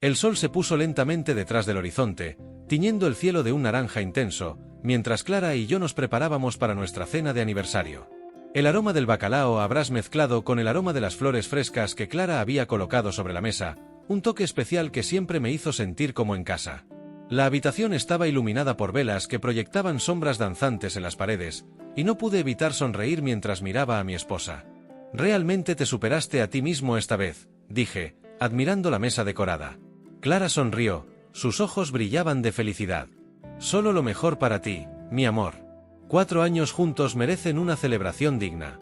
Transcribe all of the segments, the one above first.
El sol se puso lentamente detrás del horizonte, tiñendo el cielo de un naranja intenso, mientras Clara y yo nos preparábamos para nuestra cena de aniversario. El aroma del bacalao habrás mezclado con el aroma de las flores frescas que Clara había colocado sobre la mesa, un toque especial que siempre me hizo sentir como en casa. La habitación estaba iluminada por velas que proyectaban sombras danzantes en las paredes, y no pude evitar sonreír mientras miraba a mi esposa. «Realmente te superaste a ti mismo esta vez», dije, admirando la mesa decorada. Clara sonrió, sus ojos brillaban de felicidad. «Solo lo mejor para ti, mi amor. 4 años juntos merecen una celebración digna».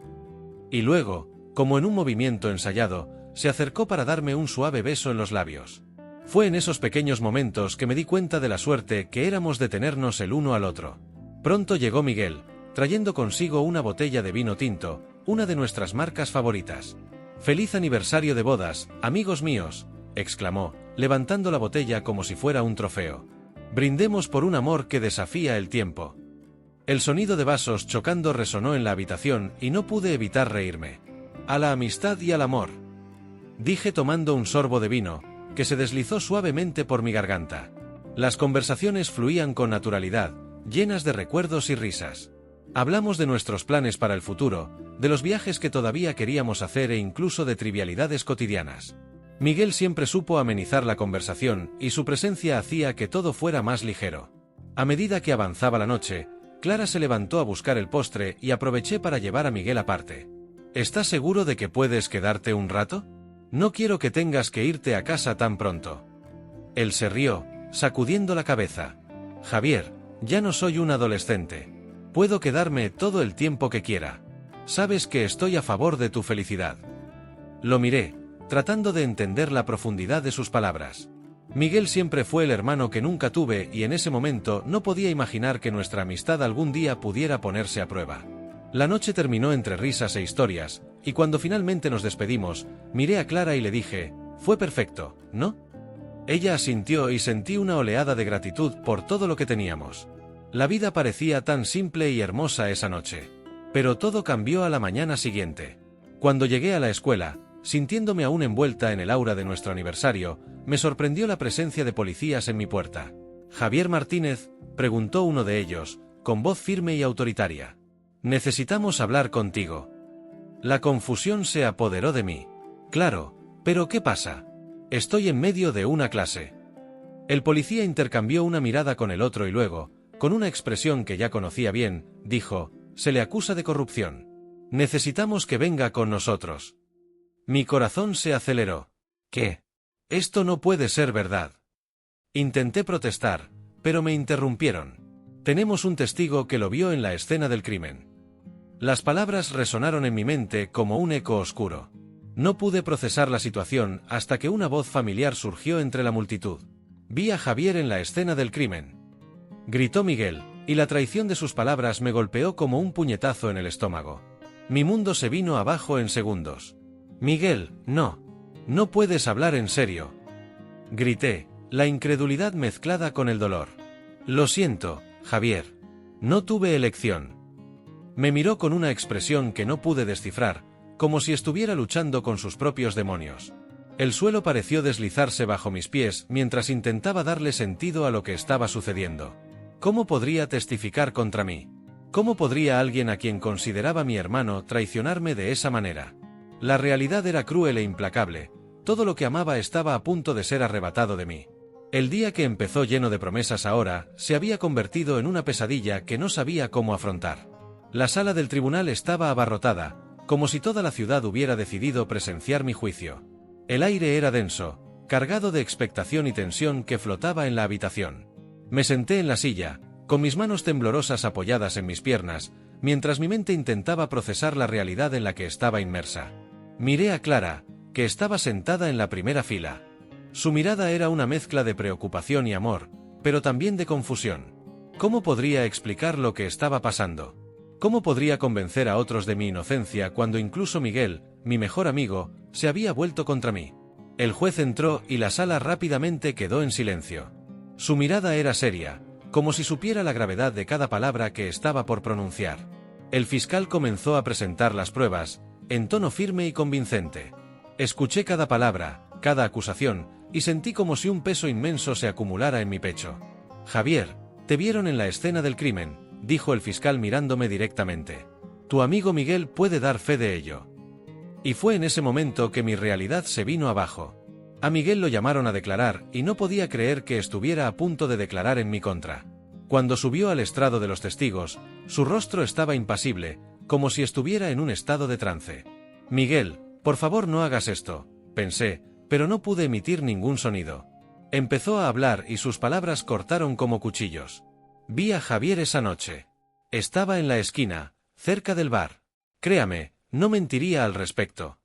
Y luego, como en un movimiento ensayado, se acercó para darme un suave beso en los labios. Fue en esos pequeños momentos que me di cuenta de la suerte que éramos de tenernos el uno al otro. Pronto llegó Miguel, trayendo consigo una botella de vino tinto, una de nuestras marcas favoritas. «¡Feliz aniversario de bodas, amigos míos!», exclamó, levantando la botella como si fuera un trofeo. «Brindemos por un amor que desafía el tiempo». El sonido de vasos chocando resonó en la habitación y no pude evitar reírme. «A la amistad y al amor», dije tomando un sorbo de vino, que se deslizó suavemente por mi garganta. Las conversaciones fluían con naturalidad, llenas de recuerdos y risas. Hablamos de nuestros planes para el futuro, de los viajes que todavía queríamos hacer e incluso de trivialidades cotidianas. Miguel siempre supo amenizar la conversación y su presencia hacía que todo fuera más ligero. A medida que avanzaba la noche, Clara se levantó a buscar el postre y aproveché para llevar a Miguel aparte. «¿Estás seguro de que puedes quedarte un rato? No quiero que tengas que irte a casa tan pronto». Él se rió, sacudiendo la cabeza. «Javier, ya no soy un adolescente. Puedo quedarme todo el tiempo que quiera. Sabes que estoy a favor de tu felicidad». Lo miré, tratando de entender la profundidad de sus palabras. Miguel siempre fue el hermano que nunca tuve y en ese momento no podía imaginar que nuestra amistad algún día pudiera ponerse a prueba. La noche terminó entre risas e historias, y cuando finalmente nos despedimos, miré a Clara y le dije, «Fue perfecto, ¿no?». Ella asintió y sentí una oleada de gratitud por todo lo que teníamos. La vida parecía tan simple y hermosa esa noche. Pero todo cambió a la mañana siguiente. Cuando llegué a la escuela, sintiéndome aún envuelta en el aura de nuestro aniversario, me sorprendió la presencia de policías en mi puerta. «¿Javier Martínez?», preguntó uno de ellos, con voz firme y autoritaria. «Necesitamos hablar contigo». La confusión se apoderó de mí. «Claro, pero ¿qué pasa? Estoy en medio de una clase». El policía intercambió una mirada con el otro y luego, con una expresión que ya conocía bien, dijo, «Se le acusa de corrupción. Necesitamos que venga con nosotros». Mi corazón se aceleró. «¿Qué? Esto no puede ser verdad». Intenté protestar, pero me interrumpieron. «Tenemos un testigo que lo vio en la escena del crimen». Las palabras resonaron en mi mente como un eco oscuro. No pude procesar la situación hasta que una voz familiar surgió entre la multitud. «Vi a Javier en la escena del crimen», gritó Miguel, y la traición de sus palabras me golpeó como un puñetazo en el estómago. Mi mundo se vino abajo en segundos. «Miguel, no. No puedes hablar en serio», grité, la incredulidad mezclada con el dolor. «Lo siento, Javier. No tuve elección». Me miró con una expresión que no pude descifrar, como si estuviera luchando con sus propios demonios. El suelo pareció deslizarse bajo mis pies mientras intentaba darle sentido a lo que estaba sucediendo. ¿Cómo podría testificar contra mí? ¿Cómo podría alguien a quien consideraba mi hermano traicionarme de esa manera? La realidad era cruel e implacable. Todo lo que amaba estaba a punto de ser arrebatado de mí. El día que empezó lleno de promesas ahora se había convertido en una pesadilla que no sabía cómo afrontar. La sala del tribunal estaba abarrotada, como si toda la ciudad hubiera decidido presenciar mi juicio. El aire era denso, cargado de expectación y tensión que flotaba en la habitación. Me senté en la silla, con mis manos temblorosas apoyadas en mis piernas, mientras mi mente intentaba procesar la realidad en la que estaba inmersa. Miré a Clara, que estaba sentada en la primera fila. Su mirada era una mezcla de preocupación y amor, pero también de confusión. ¿Cómo podría explicar lo que estaba pasando? ¿Cómo podría convencer a otros de mi inocencia cuando incluso Miguel, mi mejor amigo, se había vuelto contra mí? El juez entró y la sala rápidamente quedó en silencio. Su mirada era seria, como si supiera la gravedad de cada palabra que estaba por pronunciar. El fiscal comenzó a presentar las pruebas, en tono firme y convincente. Escuché cada palabra, cada acusación, y sentí como si un peso inmenso se acumulara en mi pecho. Javier, te vieron en la escena del crimen, dijo el fiscal mirándome directamente. Tu amigo Miguel puede dar fe de ello. Y fue en ese momento que mi realidad se vino abajo. A Miguel lo llamaron a declarar y no podía creer que estuviera a punto de declarar en mi contra. Cuando subió al estrado de los testigos, su rostro estaba impasible, como si estuviera en un estado de trance. Miguel, por favor no hagas esto, pensé, pero no pude emitir ningún sonido. Empezó a hablar y sus palabras cortaron como cuchillos. Vi a Javier esa noche. Estaba en la esquina, cerca del bar. Créame, no mentiría al respecto.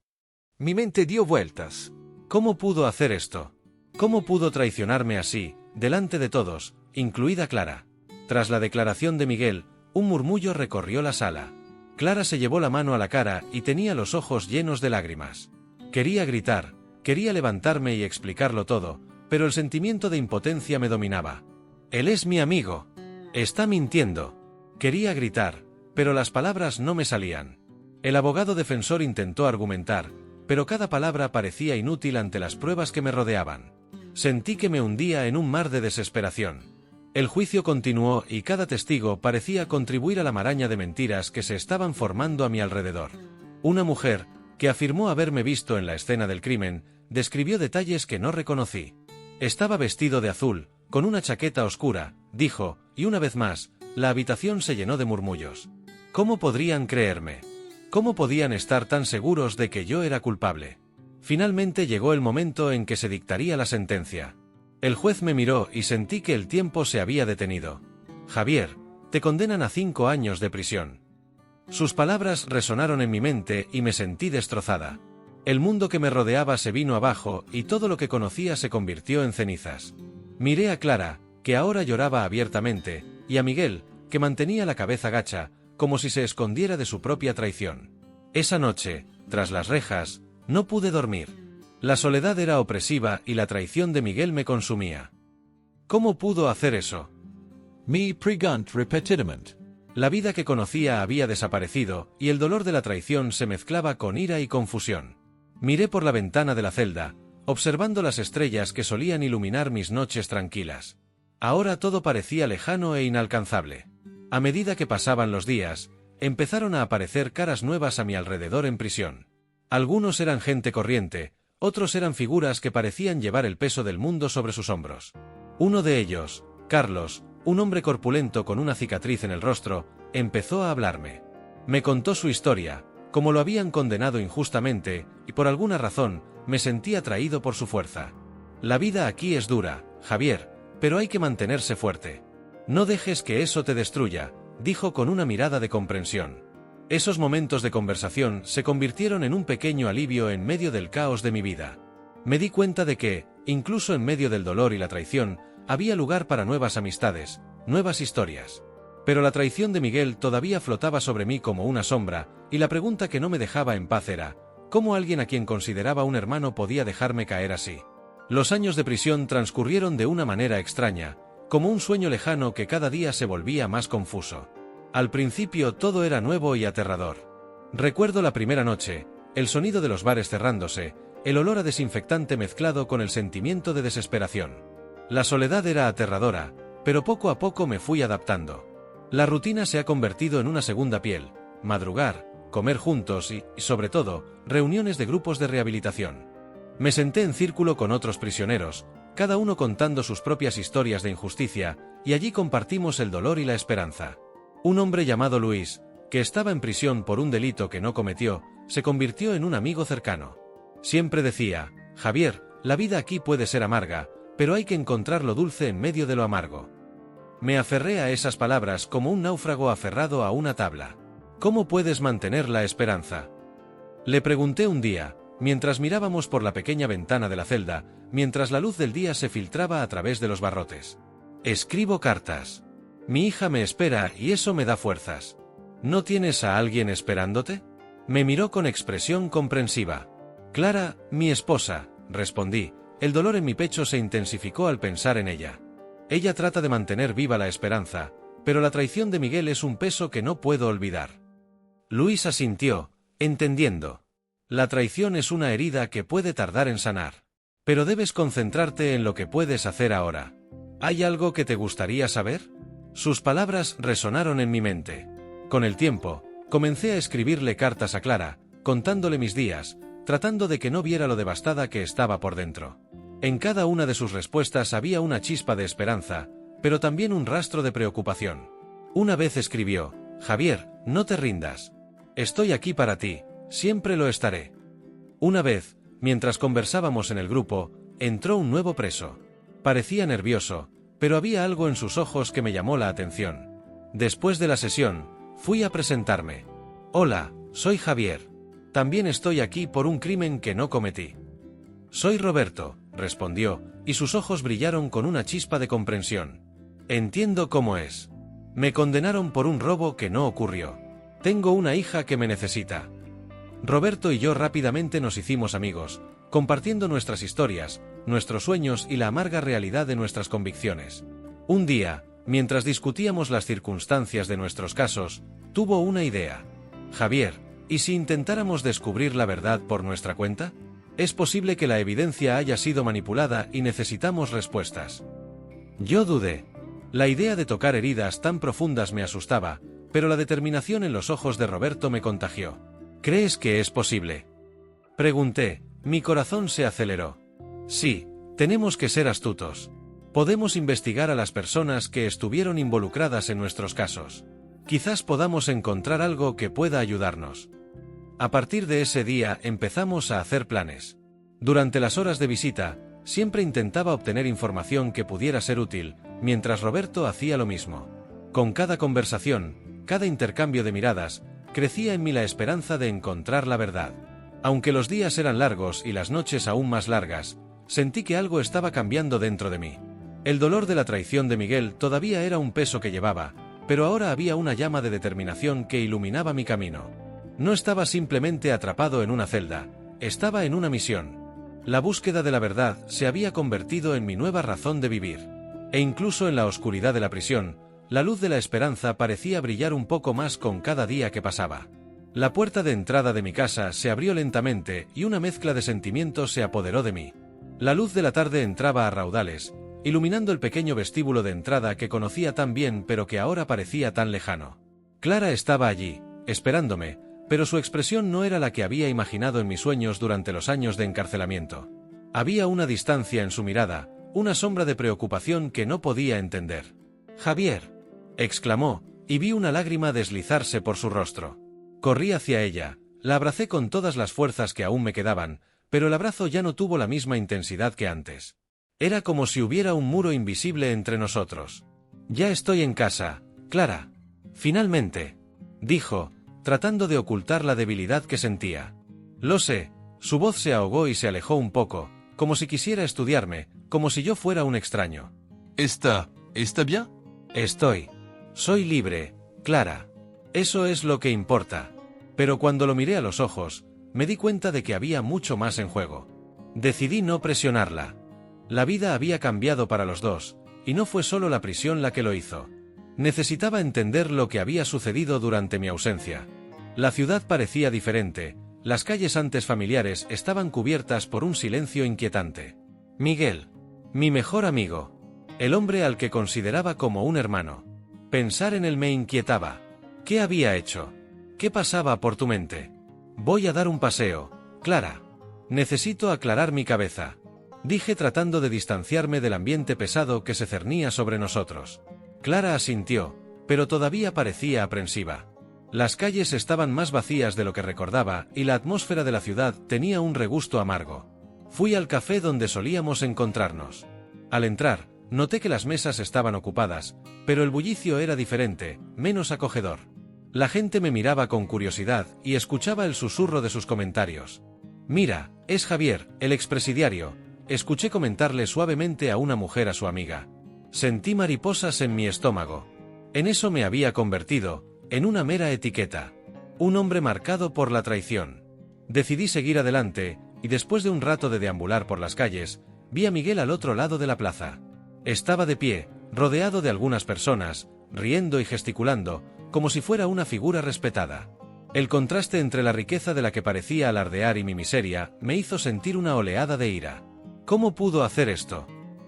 Mi mente dio vueltas. ¿Cómo pudo hacer esto? ¿Cómo pudo traicionarme así, delante de todos, incluida Clara? Tras la declaración de Miguel, un murmullo recorrió la sala. Clara se llevó la mano a la cara y tenía los ojos llenos de lágrimas. Quería gritar, quería levantarme y explicarlo todo, pero el sentimiento de impotencia me dominaba. Él es mi amigo. Está mintiendo. Quería gritar, pero las palabras no me salían. El abogado defensor intentó argumentar, pero cada palabra parecía inútil ante las pruebas que me rodeaban. Sentí que me hundía en un mar de desesperación. El juicio continuó y cada testigo parecía contribuir a la maraña de mentiras que se estaban formando a mi alrededor. Una mujer, que afirmó haberme visto en la escena del crimen, describió detalles que no reconocí. Estaba vestido de azul, con una chaqueta oscura, dijo, y una vez más, la habitación se llenó de murmullos. ¿Cómo podrían creerme? ¿Cómo podían estar tan seguros de que yo era culpable? Finalmente llegó el momento en que se dictaría la sentencia. El juez me miró y sentí que el tiempo se había detenido. Javier, te condenan a 5 años de prisión. Sus palabras resonaron en mi mente y me sentí destrozada. El mundo que me rodeaba se vino abajo y todo lo que conocía se convirtió en cenizas. Miré a Clara, que ahora lloraba abiertamente, y a Miguel, que mantenía la cabeza gacha, como si se escondiera de su propia traición. Esa noche, tras las rejas, no pude dormir. La soledad era opresiva y la traición de Miguel me consumía. ¿Cómo pudo hacer eso? Mi pregunt repetidament. La vida que conocía había desaparecido y el dolor de la traición se mezclaba con ira y confusión. Miré por la ventana de la celda, observando las estrellas que solían iluminar mis noches tranquilas. Ahora todo parecía lejano e inalcanzable. A medida que pasaban los días, empezaron a aparecer caras nuevas a mi alrededor en prisión. Algunos eran gente corriente, otros eran figuras que parecían llevar el peso del mundo sobre sus hombros. Uno de ellos, Carlos, un hombre corpulento con una cicatriz en el rostro, empezó a hablarme. Me contó su historia, cómo lo habían condenado injustamente, y por alguna razón, me sentí atraído por su fuerza. La vida aquí es dura, Javier, pero hay que mantenerse fuerte. No dejes que eso te destruya, dijo con una mirada de comprensión. Esos momentos de conversación se convirtieron en un pequeño alivio en medio del caos de mi vida. Me di cuenta de que, incluso en medio del dolor y la traición, había lugar para nuevas amistades, nuevas historias. Pero la traición de Miguel todavía flotaba sobre mí como una sombra, y la pregunta que no me dejaba en paz era, ¿cómo alguien a quien consideraba un hermano podía dejarme caer así? Los años de prisión transcurrieron de una manera extraña, como un sueño lejano que cada día se volvía más confuso. Al principio todo era nuevo y aterrador. Recuerdo la primera noche, el sonido de los bares cerrándose, el olor a desinfectante mezclado con el sentimiento de desesperación. La soledad era aterradora, pero poco a poco me fui adaptando. La rutina se ha convertido en una segunda piel, madrugar, comer juntos y, sobre todo, reuniones de grupos de rehabilitación. Me senté en círculo con otros prisioneros, cada uno contando sus propias historias de injusticia, y allí compartimos el dolor y la esperanza. Un hombre llamado Luis, que estaba en prisión por un delito que no cometió, se convirtió en un amigo cercano. Siempre decía, Javier, la vida aquí puede ser amarga, pero hay que encontrar lo dulce en medio de lo amargo. Me aferré a esas palabras como un náufrago aferrado a una tabla. ¿Cómo puedes mantener la esperanza? Le pregunté un día, mientras mirábamos por la pequeña ventana de la celda, mientras la luz del día se filtraba a través de los barrotes. Escribo cartas. Mi hija me espera y eso me da fuerzas. ¿No tienes a alguien esperándote? Me miró con expresión comprensiva. Clara, mi esposa, respondí. El dolor en mi pecho se intensificó al pensar en ella. Ella trata de mantener viva la esperanza, pero la traición de Miguel es un peso que no puedo olvidar. Luis asintió, entendiendo. La traición es una herida que puede tardar en sanar. Pero debes concentrarte en lo que puedes hacer ahora. ¿Hay algo que te gustaría saber? Sus palabras resonaron en mi mente. Con el tiempo, comencé a escribirle cartas a Clara, contándole mis días, tratando de que no viera lo devastada que estaba por dentro. En cada una de sus respuestas había una chispa de esperanza, pero también un rastro de preocupación. Una vez escribió: Javier, no te rindas. Estoy aquí para ti, siempre lo estaré. Una vez, mientras conversábamos en el grupo, entró un nuevo preso. Parecía nervioso, pero había algo en sus ojos que me llamó la atención. Después de la sesión, fui a presentarme. Hola, soy Javier. También estoy aquí por un crimen que no cometí. Soy Roberto, respondió, y sus ojos brillaron con una chispa de comprensión. Entiendo cómo es. Me condenaron por un robo que no ocurrió. Tengo una hija que me necesita. Roberto y yo rápidamente nos hicimos amigos, compartiendo nuestras historias, nuestros sueños y la amarga realidad de nuestras convicciones. Un día, mientras discutíamos las circunstancias de nuestros casos, tuvo una idea. Javier, ¿y si intentáramos descubrir la verdad por nuestra cuenta? Es posible que la evidencia haya sido manipulada y necesitamos respuestas. Yo dudé. La idea de tocar heridas tan profundas me asustaba, pero la determinación en los ojos de Roberto me contagió. ¿Crees que es posible? Pregunté. Mi corazón se aceleró. Sí, tenemos que ser astutos. Podemos investigar a las personas que estuvieron involucradas en nuestros casos. Quizás podamos encontrar algo que pueda ayudarnos. A partir de ese día empezamos a hacer planes. Durante las horas de visita, siempre intentaba obtener información que pudiera ser útil, mientras Roberto hacía lo mismo. Con cada conversación, cada intercambio de miradas, crecía en mí la esperanza de encontrar la verdad. Aunque los días eran largos y las noches aún más largas, sentí que algo estaba cambiando dentro de mí. El dolor de la traición de Miguel todavía era un peso que llevaba, pero ahora había una llama de determinación que iluminaba mi camino. No estaba simplemente atrapado en una celda, estaba en una misión. La búsqueda de la verdad se había convertido en mi nueva razón de vivir. E incluso en la oscuridad de la prisión, la luz de la esperanza parecía brillar un poco más con cada día que pasaba. La puerta de entrada de mi casa se abrió lentamente y una mezcla de sentimientos se apoderó de mí. La luz de la tarde entraba a raudales, iluminando el pequeño vestíbulo de entrada que conocía tan bien pero que ahora parecía tan lejano. Clara estaba allí, esperándome, pero su expresión no era la que había imaginado en mis sueños durante los años de encarcelamiento. Había una distancia en su mirada, una sombra de preocupación que no podía entender. «Javier», exclamó, y vi una lágrima deslizarse por su rostro. Corrí hacia ella, la abracé con todas las fuerzas que aún me quedaban, pero el abrazo ya no tuvo la misma intensidad que antes. Era como si hubiera un muro invisible entre nosotros. «Ya estoy en casa, Clara. Finalmente», dijo, tratando de ocultar la debilidad que sentía. «Lo sé». Su voz se ahogó y se alejó un poco, como si quisiera estudiarme, como si yo fuera un extraño. ¿Está bien? Estoy. Soy libre, Clara. Eso es lo que importa. Pero cuando lo miré a los ojos, me di cuenta de que había mucho más en juego. Decidí no presionarla. La vida había cambiado para los dos, y no fue solo la prisión la que lo hizo. Necesitaba entender lo que había sucedido durante mi ausencia. La ciudad parecía diferente, las calles antes familiares estaban cubiertas por un silencio inquietante. Miguel, mi mejor amigo, el hombre al que consideraba como un hermano. Pensar en él me inquietaba. ¿Qué había hecho? ¿Qué pasaba por tu mente? Voy a dar un paseo, Clara. Necesito aclarar mi cabeza, dije tratando de distanciarme del ambiente pesado que se cernía sobre nosotros. Clara asintió, pero todavía parecía aprensiva. Las calles estaban más vacías de lo que recordaba y la atmósfera de la ciudad tenía un regusto amargo. Fui al café donde solíamos encontrarnos. Al entrar, noté que las mesas estaban ocupadas, pero el bullicio era diferente, menos acogedor. La gente me miraba con curiosidad y escuchaba el susurro de sus comentarios. «Mira, es Javier, el expresidiario», escuché comentarle suavemente a una mujer a su amiga. Sentí mariposas en mi estómago. En eso me había convertido, en una mera etiqueta. Un hombre marcado por la traición. Decidí seguir adelante, y después de un rato de deambular por las calles, vi a Miguel al otro lado de la plaza. Estaba de pie, rodeado de algunas personas, riendo y gesticulando, como si fuera una figura respetada. El contraste entre la riqueza de la que parecía alardear y mi miseria me hizo sentir una oleada de ira. ¿Cómo pudo hacer esto?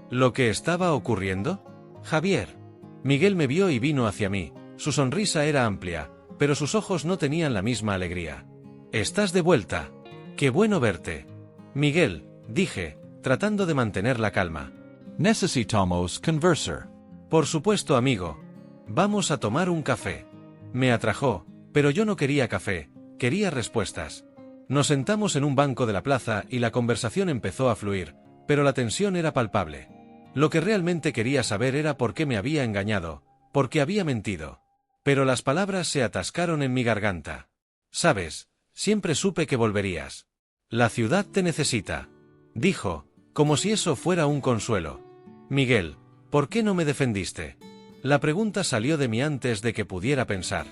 ¿Lo que estaba ocurriendo? Javier. Miguel me vio y vino hacia mí. Su sonrisa era amplia, pero sus ojos no tenían la misma alegría. ¿Estás de vuelta? ¡Qué bueno verte! Miguel, dije, tratando de mantener la calma. Necesitamos conversar. Por supuesto, amigo. Vamos a tomar un café. Me atrajo, pero yo no quería café, quería respuestas. Nos sentamos en un banco de la plaza y la conversación empezó a fluir, pero la tensión era palpable. Lo que realmente quería saber era por qué me había engañado, por qué había mentido. Pero las palabras se atascaron en mi garganta. Sabes, siempre supe que volverías. La ciudad te necesita, dijo, como si eso fuera un consuelo. Miguel, ¿por qué no me defendiste? La pregunta salió de mí antes de que pudiera pensar.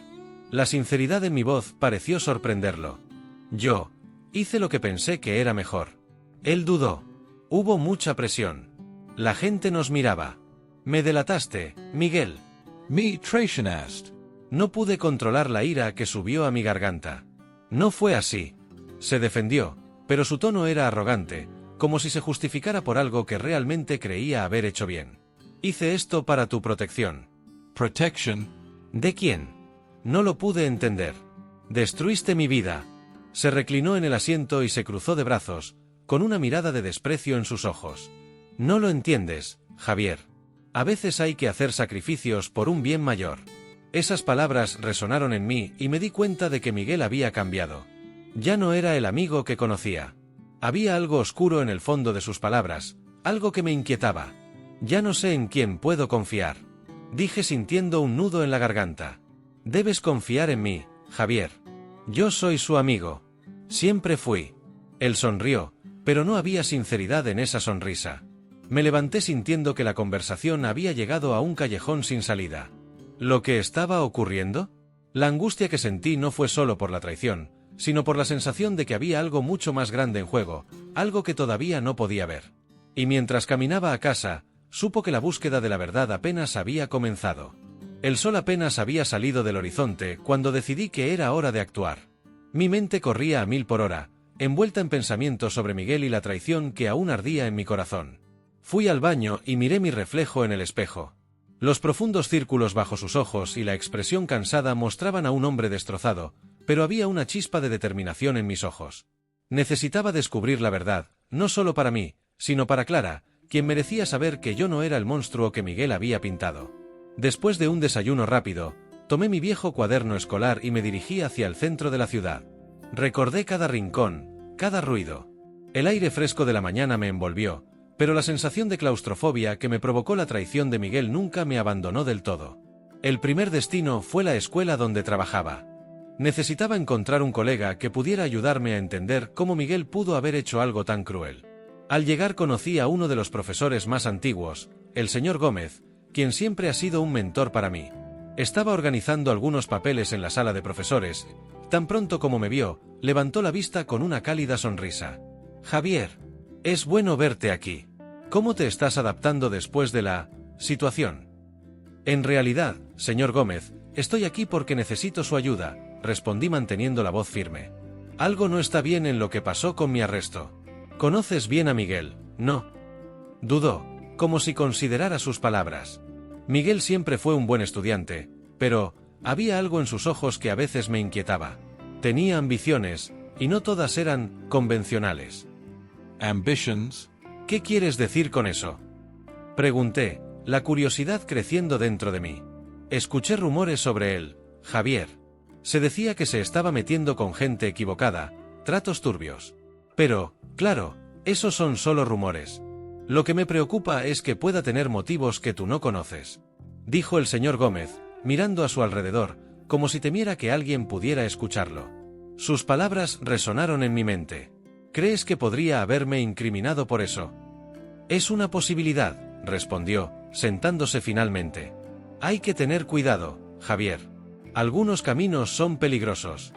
La sinceridad en mi voz pareció sorprenderlo. Yo hice lo que pensé que era mejor. Él dudó. Hubo mucha presión. La gente nos miraba. Me delataste, Miguel. Me traicionaste. No pude controlar la ira que subió a mi garganta. No fue así. Se defendió, pero su tono era arrogante, como si se justificara por algo que realmente creía haber hecho bien. Hice esto para tu protección. Protection. ¿De quién? No lo pude entender. Destruiste mi vida. Se reclinó en el asiento y se cruzó de brazos, con una mirada de desprecio en sus ojos. No lo entiendes, Javier. A veces hay que hacer sacrificios por un bien mayor. Esas palabras resonaron en mí y me di cuenta de que Miguel había cambiado. Ya no era el amigo que conocía. Había algo oscuro en el fondo de sus palabras, algo que me inquietaba. Ya no sé en quién puedo confiar. Dije sintiendo un nudo en la garganta. Debes confiar en mí, Javier. Yo soy su amigo. Siempre fui. Él sonrió, pero no había sinceridad en esa sonrisa. Me levanté sintiendo que la conversación había llegado a un callejón sin salida. ¿Lo que estaba ocurriendo? La angustia que sentí no fue solo por la traición, sino por la sensación de que había algo mucho más grande en juego, algo que todavía no podía ver. Y mientras caminaba a casa, supo que la búsqueda de la verdad apenas había comenzado. El sol apenas había salido del horizonte cuando decidí que era hora de actuar. Mi mente corría a 1000 por hora, envuelta en pensamientos sobre Miguel y la traición que aún ardía en mi corazón. Fui al baño y miré mi reflejo en el espejo. Los profundos círculos bajo sus ojos y la expresión cansada mostraban a un hombre destrozado, pero había una chispa de determinación en mis ojos. Necesitaba descubrir la verdad, no solo para mí, sino para Clara, quien merecía saber que yo no era el monstruo que Miguel había pintado. Después de un desayuno rápido, tomé mi viejo cuaderno escolar y me dirigí hacia el centro de la ciudad. Recordé cada rincón, cada ruido. El aire fresco de la mañana me envolvió, pero la sensación de claustrofobia que me provocó la traición de Miguel nunca me abandonó del todo. El primer destino fue la escuela donde trabajaba. Necesitaba encontrar un colega que pudiera ayudarme a entender cómo Miguel pudo haber hecho algo tan cruel. Al llegar conocí a uno de los profesores más antiguos, el señor Gómez, quien siempre ha sido un mentor para mí. Estaba organizando algunos papeles en la sala de profesores. Tan pronto como me vio, levantó la vista con una cálida sonrisa. Javier, es bueno verte aquí. ¿Cómo te estás adaptando después de la situación? En realidad, señor Gómez, estoy aquí porque necesito su ayuda, respondí manteniendo la voz firme. Algo no está bien en lo que pasó con mi arresto. ¿Conoces bien a Miguel, no? Dudó, como si considerara sus palabras. Miguel siempre fue un buen estudiante, pero había algo en sus ojos que a veces me inquietaba. Tenía ambiciones, y no todas eran convencionales. Ambitions. ¿Qué quieres decir con eso? Pregunté, la curiosidad creciendo dentro de mí. Escuché rumores sobre él, Javier. Se decía que se estaba metiendo con gente equivocada, tratos turbios. Pero, claro, esos son solo rumores. Lo que me preocupa es que pueda tener motivos que tú no conoces, dijo el señor Gómez, mirando a su alrededor, como si temiera que alguien pudiera escucharlo. Sus palabras resonaron en mi mente. ¿Crees que podría haberme incriminado por eso? Es una posibilidad, respondió, sentándose finalmente. Hay que tener cuidado, Javier. Algunos caminos son peligrosos.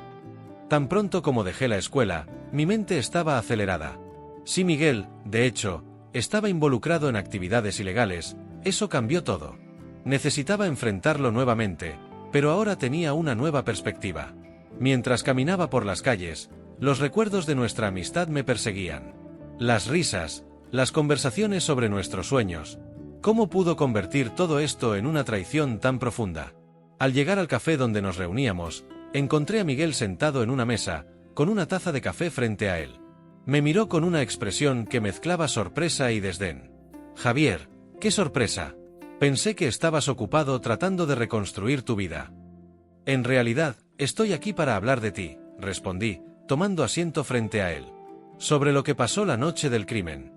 Tan pronto como dejé la escuela, mi mente estaba acelerada. Si Miguel, de hecho, estaba involucrado en actividades ilegales, eso cambió todo. Necesitaba enfrentarlo nuevamente, pero ahora tenía una nueva perspectiva. Mientras caminaba por las calles, los recuerdos de nuestra amistad me perseguían. Las risas, las conversaciones sobre nuestros sueños. ¿Cómo pudo convertir todo esto en una traición tan profunda? Al llegar al café donde nos reuníamos, encontré a Miguel sentado en una mesa, con una taza de café frente a él. Me miró con una expresión que mezclaba sorpresa y desdén. Javier, ¡qué sorpresa! Pensé que estabas ocupado tratando de reconstruir tu vida. En realidad, estoy aquí para hablar de ti, respondí, tomando asiento frente a él. Sobre lo que pasó la noche del crimen.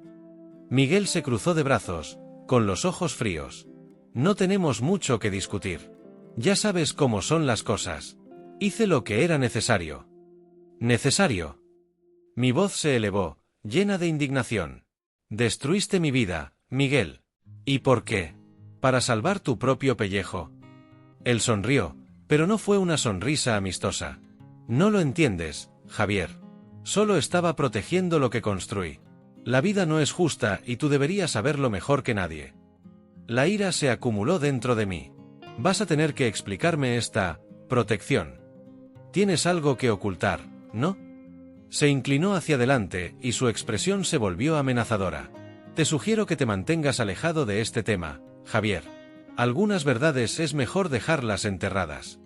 Miguel se cruzó de brazos, con los ojos fríos. No tenemos mucho que discutir. Ya sabes cómo son las cosas. Hice lo que era necesario. ¿Necesario? Mi voz se elevó, llena de indignación. Destruiste mi vida, Miguel. ¿Y por qué? Para salvar tu propio pellejo. Él sonrió, pero no fue una sonrisa amistosa. No lo entiendes, Javier. Solo estaba protegiendo lo que construí. La vida no es justa y tú deberías saberlo mejor que nadie. La ira se acumuló dentro de mí. Vas a tener que explicarme esta protección. Tienes algo que ocultar, ¿no? Se inclinó hacia adelante y su expresión se volvió amenazadora. Te sugiero que te mantengas alejado de este tema, Javier. Algunas verdades es mejor dejarlas enterradas.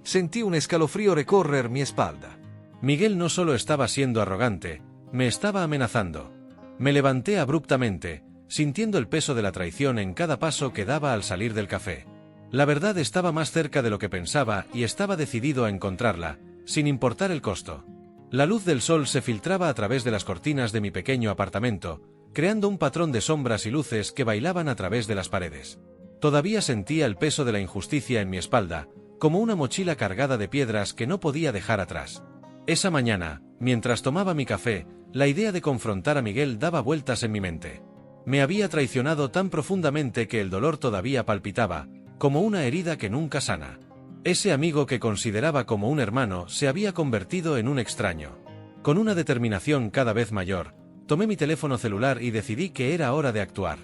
Sentí un escalofrío recorrer mi espalda. Miguel no solo estaba siendo arrogante, me estaba amenazando. Me levanté abruptamente, sintiendo el peso de la traición en cada paso que daba al salir del café. La verdad estaba más cerca de lo que pensaba y estaba decidido a encontrarla, sin importar el costo. La luz del sol se filtraba a través de las cortinas de mi pequeño apartamento, creando un patrón de sombras y luces que bailaban a través de las paredes. Todavía sentía el peso de la injusticia en mi espalda, como una mochila cargada de piedras que no podía dejar atrás. Esa mañana, mientras tomaba mi café, la idea de confrontar a Miguel daba vueltas en mi mente. Me había traicionado tan profundamente que el dolor todavía palpitaba, como una herida que nunca sana. Ese amigo que consideraba como un hermano se había convertido en un extraño. Con una determinación cada vez mayor, tomé mi teléfono celular y decidí que era hora de actuar.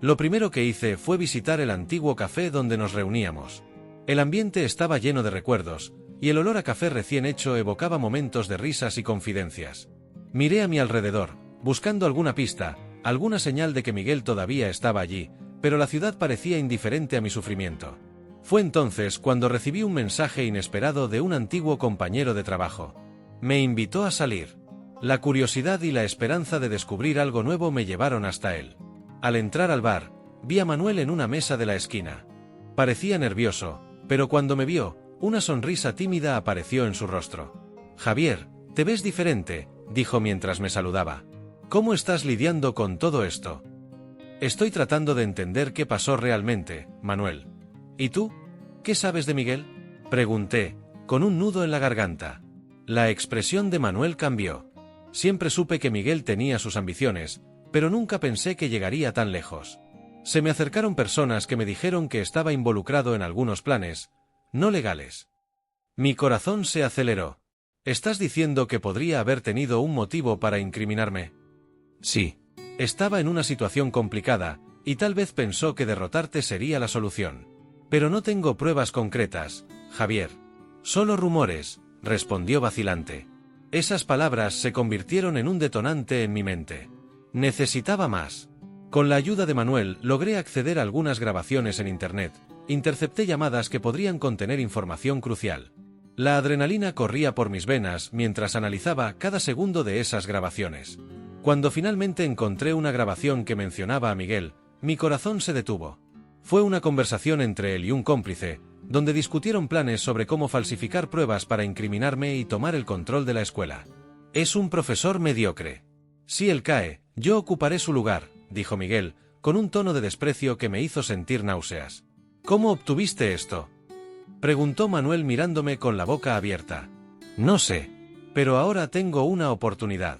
Lo primero que hice fue visitar el antiguo café donde nos reuníamos. El ambiente estaba lleno de recuerdos, y el olor a café recién hecho evocaba momentos de risas y confidencias. Miré a mi alrededor, buscando alguna pista, alguna señal de que Miguel todavía estaba allí, pero la ciudad parecía indiferente a mi sufrimiento. Fue entonces cuando recibí un mensaje inesperado de un antiguo compañero de trabajo. Me invitó a salir. La curiosidad y la esperanza de descubrir algo nuevo me llevaron hasta él. Al entrar al bar, vi a Manuel en una mesa de la esquina. Parecía nervioso, pero cuando me vio, una sonrisa tímida apareció en su rostro. Javier, te ves diferente, dijo mientras me saludaba. ¿Cómo estás lidiando con todo esto? Estoy tratando de entender qué pasó realmente, Manuel. ¿Y tú? ¿Qué sabes de Miguel? Pregunté, con un nudo en la garganta. La expresión de Manuel cambió. Siempre supe que Miguel tenía sus ambiciones, pero nunca pensé que llegaría tan lejos. Se me acercaron personas que me dijeron que estaba involucrado en algunos planes, no legales. Mi corazón se aceleró. ¿Estás diciendo que podría haber tenido un motivo para incriminarme? Sí. Estaba en una situación complicada, y tal vez pensó que derrotarte sería la solución. Pero no tengo pruebas concretas, Javier. Solo rumores, respondió vacilante. Esas palabras se convirtieron en un detonante en mi mente. Necesitaba más. Con la ayuda de Manuel logré acceder a algunas grabaciones en internet. Intercepté llamadas que podrían contener información crucial. La adrenalina corría por mis venas mientras analizaba cada segundo de esas grabaciones. Cuando finalmente encontré una grabación que mencionaba a Miguel, mi corazón se detuvo. Fue una conversación entre él y un cómplice, donde discutieron planes sobre cómo falsificar pruebas para incriminarme y tomar el control de la escuela. Es un profesor mediocre. Si él cae, yo ocuparé su lugar, dijo Miguel, con un tono de desprecio que me hizo sentir náuseas. ¿Cómo obtuviste esto? Preguntó Manuel mirándome con la boca abierta. No sé. Pero ahora tengo una oportunidad.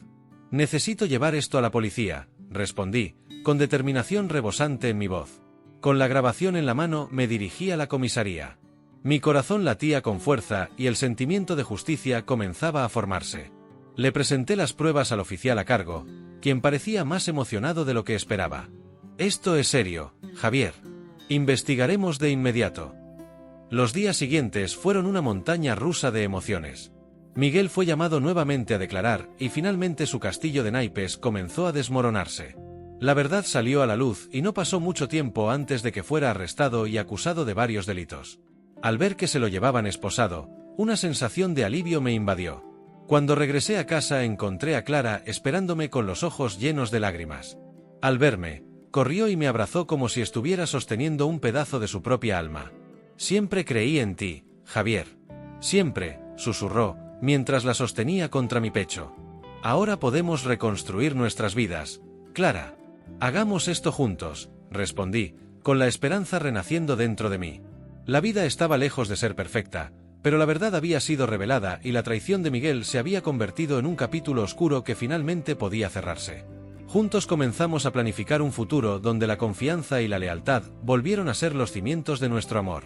Necesito llevar esto a la policía, respondí, con determinación rebosante en mi voz. Con la grabación en la mano me dirigí a la comisaría. Mi corazón latía con fuerza y el sentimiento de justicia comenzaba a formarse. Le presenté las pruebas al oficial a cargo, quien parecía más emocionado de lo que esperaba. Esto es serio, Javier. Investigaremos de inmediato. Los días siguientes fueron una montaña rusa de emociones. Miguel fue llamado nuevamente a declarar y finalmente su castillo de naipes comenzó a desmoronarse. La verdad salió a la luz y no pasó mucho tiempo antes de que fuera arrestado y acusado de varios delitos. Al ver que se lo llevaban esposado, una sensación de alivio me invadió. Cuando regresé a casa encontré a Clara esperándome con los ojos llenos de lágrimas. Al verme, corrió y me abrazó como si estuviera sosteniendo un pedazo de su propia alma. Siempre creí en ti, Javier. Siempre, susurró, mientras la sostenía contra mi pecho. Ahora podemos reconstruir nuestras vidas, Clara. Hagamos esto juntos, respondí, con la esperanza renaciendo dentro de mí. La vida estaba lejos de ser perfecta, pero la verdad había sido revelada y la traición de Miguel se había convertido en un capítulo oscuro que finalmente podía cerrarse. Juntos comenzamos a planificar un futuro donde la confianza y la lealtad volvieron a ser los cimientos de nuestro amor.